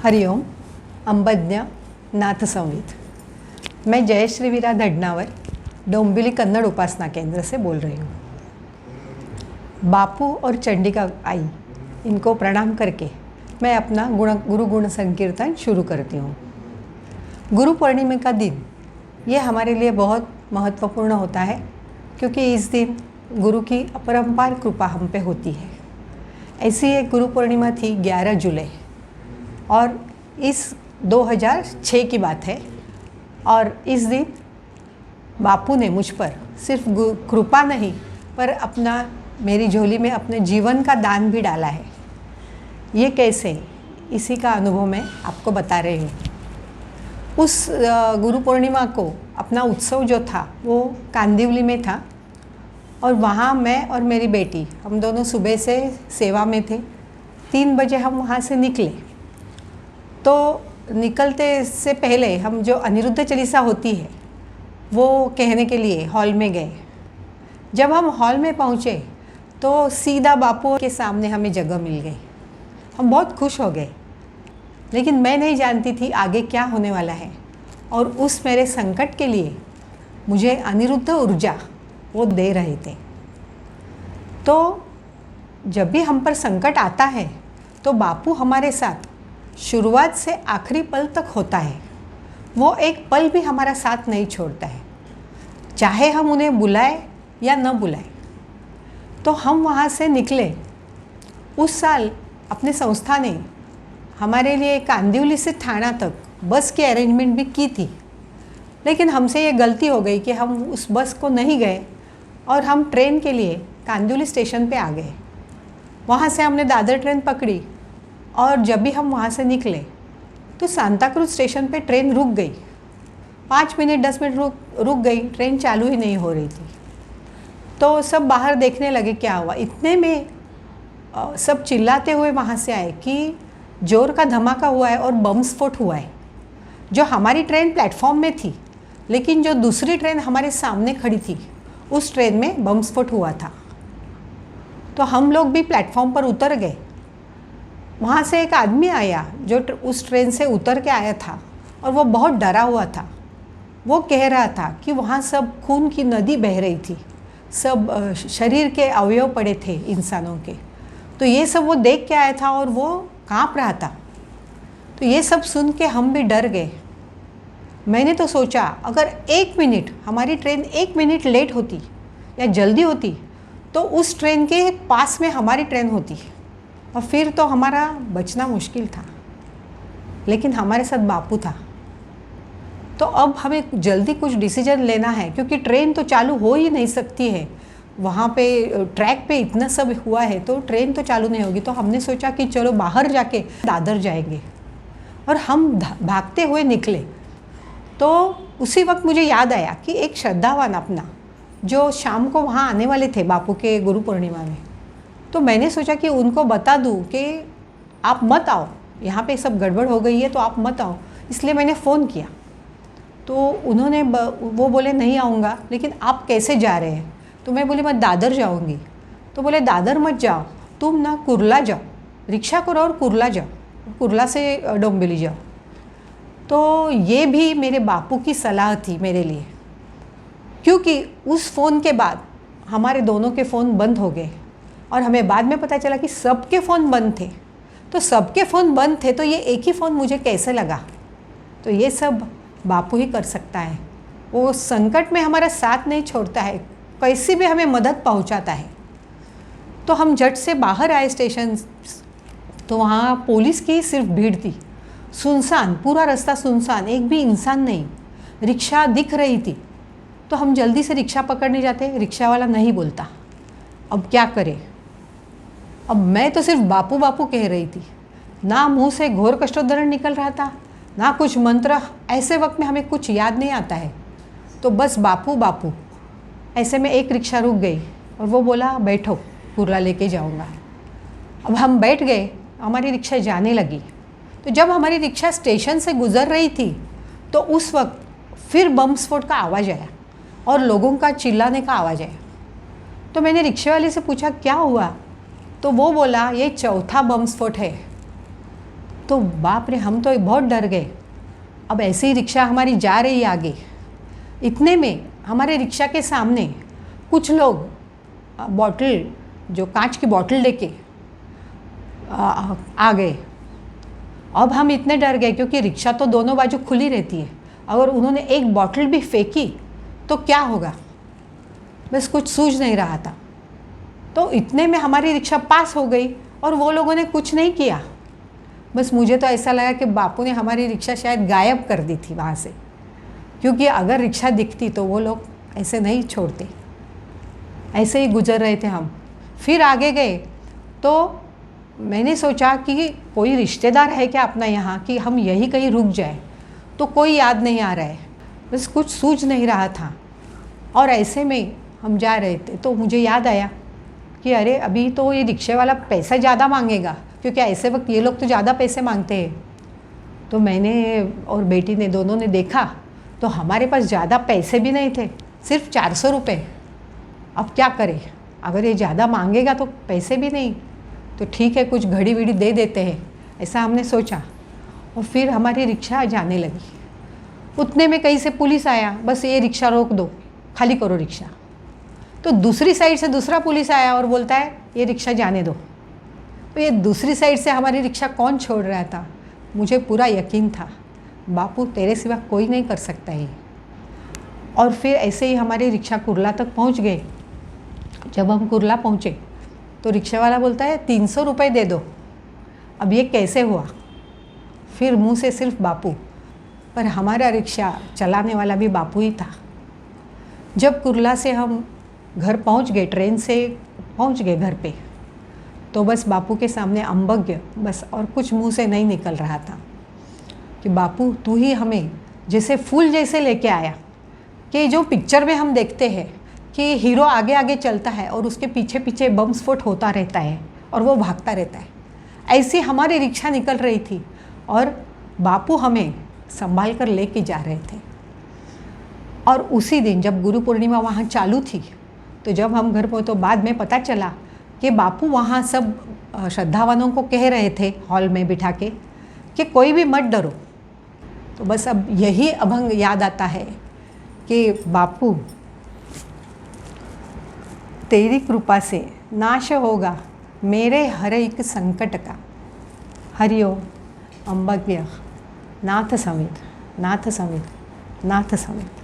हरिओम अंबज्ञ नाथ संवित। मैं जयश्री वीरा धडनावर डोंबिवली कन्नड़ उपासना केंद्र से बोल रही हूँ। बापू और चंडिका आई इनको प्रणाम करके मैं अपना गुरु गुण संकीर्तन शुरू करती हूँ। गुरु पूर्णिमा का दिन ये हमारे लिए बहुत महत्वपूर्ण होता है, क्योंकि इस दिन गुरु की अपरंपार कृपा हम पे होती है। ऐसी एक गुरु पूर्णिमा थी 11 जुलाई और इस 2006 की बात है। और इस दिन बापू ने मुझ पर सिर्फ कृपा नहीं पर मेरी झोली में अपने जीवन का दान भी डाला है। ये कैसे, इसी का अनुभव मैं आपको बता रही हूँ। उस गुरु पूर्णिमा को अपना उत्सव जो था वो कांदिवली में था और वहाँ मैं और मेरी बेटी हम दोनों सुबह से सेवा में थे। 3 बजे हम वहाँ से निकले। तो निकलते से पहले हम जो अनिरुद्ध चालीसा होती है वो कहने के लिए हॉल में गए। जब हम हॉल में पहुँचे तो सीधा बापू के सामने हमें जगह मिल गई। हम बहुत खुश हो गए, लेकिन मैं नहीं जानती थी आगे क्या होने वाला है। और उस मेरे संकट के लिए मुझे अनिरुद्ध ऊर्जा वो दे रहे थे। तो जब भी हम पर संकट आता है तो बापू हमारे साथ शुरुआत से आखिरी पल तक होता है। वो एक पल भी हमारा साथ नहीं छोड़ता है, चाहे हम उन्हें बुलाए या न बुलाए। तो हम वहाँ से निकले। उस साल अपने संस्था ने हमारे लिए कांदिवली से थाना तक बस की अरेंजमेंट भी की थी, लेकिन हमसे ये गलती हो गई कि हम उस बस को नहीं गए और हम ट्रेन के लिए कांदिवली स्टेशन पे आ गए। वहाँ से हमने दादर ट्रेन पकड़ी और जब भी हम वहाँ से निकले तो सांता क्रूज स्टेशन पे ट्रेन रुक गई। 5 मिनट 10 मिनट रुक गई, ट्रेन चालू ही नहीं हो रही थी। तो सब बाहर देखने लगे क्या हुआ। इतने में सब चिल्लाते हुए वहाँ से आए कि जोर का धमाका हुआ है और बम स्फोट हुआ है। जो हमारी ट्रेन प्लेटफॉर्म में थी, लेकिन जो दूसरी ट्रेन हमारे सामने खड़ी थी उस ट्रेन में बम स्फोट हुआ था। तो हम लोग भी प्लेटफॉर्म पर उतर गए। वहाँ से एक आदमी आया जो उस ट्रेन से उतर के आया था और वो बहुत डरा हुआ था। वो कह रहा था कि वहाँ सब खून की नदी बह रही थी, सब शरीर के अवयव पड़े थे इंसानों के। तो ये सब वो देख के आया था और वो काँप रहा था। तो ये सब सुन के हम भी डर गए। मैंने तो सोचा अगर 1 मिनट हमारी ट्रेन 1 मिनट लेट होती या जल्दी होती तो उस ट्रेन के पास में हमारी ट्रेन होती और फिर तो हमारा बचना मुश्किल था। लेकिन हमारे साथ बापू था। तो अब हमें जल्दी कुछ डिसीजन लेना है, क्योंकि ट्रेन तो चालू हो ही नहीं सकती है। वहाँ पे ट्रैक पे इतना सब हुआ है तो ट्रेन तो चालू नहीं होगी। तो हमने सोचा कि चलो बाहर जाके दादर जाएंगे और हम भागते हुए निकले। तो उसी वक्त मुझे याद आया कि एक श्रद्धावान अपना जो शाम को वहाँ आने वाले थे बापू के गुरु पूर्णिमा में, तो मैंने सोचा कि उनको बता दूँ कि आप मत आओ, यहाँ पे सब गड़बड़ हो गई है तो आप मत आओ। इसलिए मैंने फ़ोन किया। तो उन्होंने वो बोले नहीं आऊँगा, लेकिन आप कैसे जा रहे हैं? तो मैं बोली मैं दादर जाऊँगी। तो बोले दादर मत जाओ, तुम ना कुर्ला जाओ, रिक्शा करो और कुर्ला जाओ, कुर्ला से डोंबिवली जाओ। तो ये भी मेरे बापू की सलाह थी मेरे लिए, क्योंकि उस फ़ोन के बाद हमारे दोनों के फ़ोन बंद हो गए और हमें बाद में पता चला कि सबके फ़ोन बंद थे। तो सबके फ़ोन बंद थे तो ये एक ही फ़ोन मुझे कैसे लगा? तो ये सब बापू ही कर सकता है। वो संकट में हमारा साथ नहीं छोड़ता है, कैसी भी हमें मदद पहुंचाता है। तो हम झट से बाहर आए स्टेशन। तो वहाँ पुलिस की सिर्फ भीड़ थी, सुनसान, पूरा रास्ता सुनसान, एक भी इंसान नहीं। रिक्शा दिख रही थी तो हम जल्दी से रिक्शा पकड़ने जाते, रिक्शा वाला नहीं बोलता। अब क्या करें? अब मैं तो सिर्फ बापू बापू कह रही थी, ना मुंह से घोर कष्टोद्धरण निकल रहा था, ना कुछ मंत्र। ऐसे वक्त में हमें कुछ याद नहीं आता है, तो बस बापू बापू। ऐसे में एक रिक्शा रुक गई और वो बोला बैठो, कुर्ला लेके जाऊंगा। अब हम बैठ गए, हमारी रिक्शा जाने लगी। तो जब हमारी रिक्शा स्टेशन से गुजर रही थी तो उस वक्त फिर बम स्फोट का आवाज़ आया और लोगों का चिल्लाने का आवाज़ आया। तो मैंने रिक्शे वाले से पूछा क्या हुआ? तो वो बोला ये चौथा बम स्फोट है। तो बाप रे, हम तो बहुत डर गए। अब ऐसे ही रिक्शा हमारी जा रही आगे, इतने में हमारे रिक्शा के सामने कुछ लोग बॉटल, जो कांच की बॉटल लेके आ गए। अब हम इतने डर गए क्योंकि रिक्शा तो दोनों बाजू खुली रहती है, अगर उन्होंने एक बॉटल भी फेंकी तो क्या होगा, बस कुछ सूझ नहीं रहा था। तो इतने में हमारी रिक्शा पास हो गई और वो लोगों ने कुछ नहीं किया। बस मुझे तो ऐसा लगा कि बापू ने हमारी रिक्शा शायद गायब कर दी थी वहाँ से, क्योंकि अगर रिक्शा दिखती तो वो लोग ऐसे नहीं छोड़ते। ऐसे ही गुजर रहे थे हम। फिर आगे गए तो मैंने सोचा कि कोई रिश्तेदार है क्या अपना यहाँ, कि हम यहीं कहीं रुक जाए, तो कोई याद नहीं आ रहा है, बस कुछ सूझ नहीं रहा था। और ऐसे में हम जा रहे थे तो मुझे याद आया कि अरे अभी तो ये रिक्शे वाला पैसा ज़्यादा मांगेगा, क्योंकि ऐसे वक्त ये लोग तो ज़्यादा पैसे मांगते हैं। तो मैंने और बेटी ने दोनों ने देखा तो हमारे पास ज़्यादा पैसे भी नहीं थे, सिर्फ 400 रुपये। अब क्या करें, अगर ये ज़्यादा मांगेगा तो पैसे भी नहीं, तो ठीक है कुछ घड़ी विड़ी दे देते हैं, ऐसा हमने सोचा। और फिर हमारी रिक्शा जाने लगी। उतने में कहीं से पुलिस आया, बस ये रिक्शा रोक दो, खाली करो रिक्शा। तो दूसरी साइड से दूसरा पुलिस आया और बोलता है ये रिक्शा जाने दो। तो ये दूसरी साइड से हमारी रिक्शा कौन छोड़ रहा था, मुझे पूरा यकीन था बापू तेरे सिवा कोई नहीं कर सकता है। और फिर ऐसे ही हमारी रिक्शा कुर्ला तक पहुंच गए। जब हम कुर्ला पहुँचे तो रिक्शा वाला बोलता है 300 रुपये दे दो। अब ये कैसे हुआ, फिर मुंह से सिर्फ बापू, पर हमारा रिक्शा चलाने वाला भी बापू ही था। जब कुर्ला से हम घर पहुंच गए, ट्रेन से पहुंच गए घर पे, तो बस बापू के सामने अम्बज्ञ, बस और कुछ मुंह से नहीं निकल रहा था कि बापू तू ही हमें जैसे फूल जैसे लेके आया, कि जो पिक्चर में हम देखते हैं कि हीरो आगे आगे चलता है और उसके पीछे पीछे बम स्फोट होता रहता है और वो भागता रहता है, ऐसी हमारी रिक्शा निकल रही थी और बापू हमें संभाल कर लेके जा रहे थे। और उसी दिन जब गुरु पूर्णिमा वहाँ चालू थी, तो जब हम घर पहुँचे तो बाद में पता चला कि बापू वहाँ सब श्रद्धावानों को कह रहे थे हॉल में बिठा के कि कोई भी मत डरो। तो बस अब यही अभंग याद आता है कि बापू तेरी कृपा से नाश होगा मेरे हर एक संकट का। हरिओम अम्बज्ञ नाथ समेत, नाथ समेत, नाथ समेत।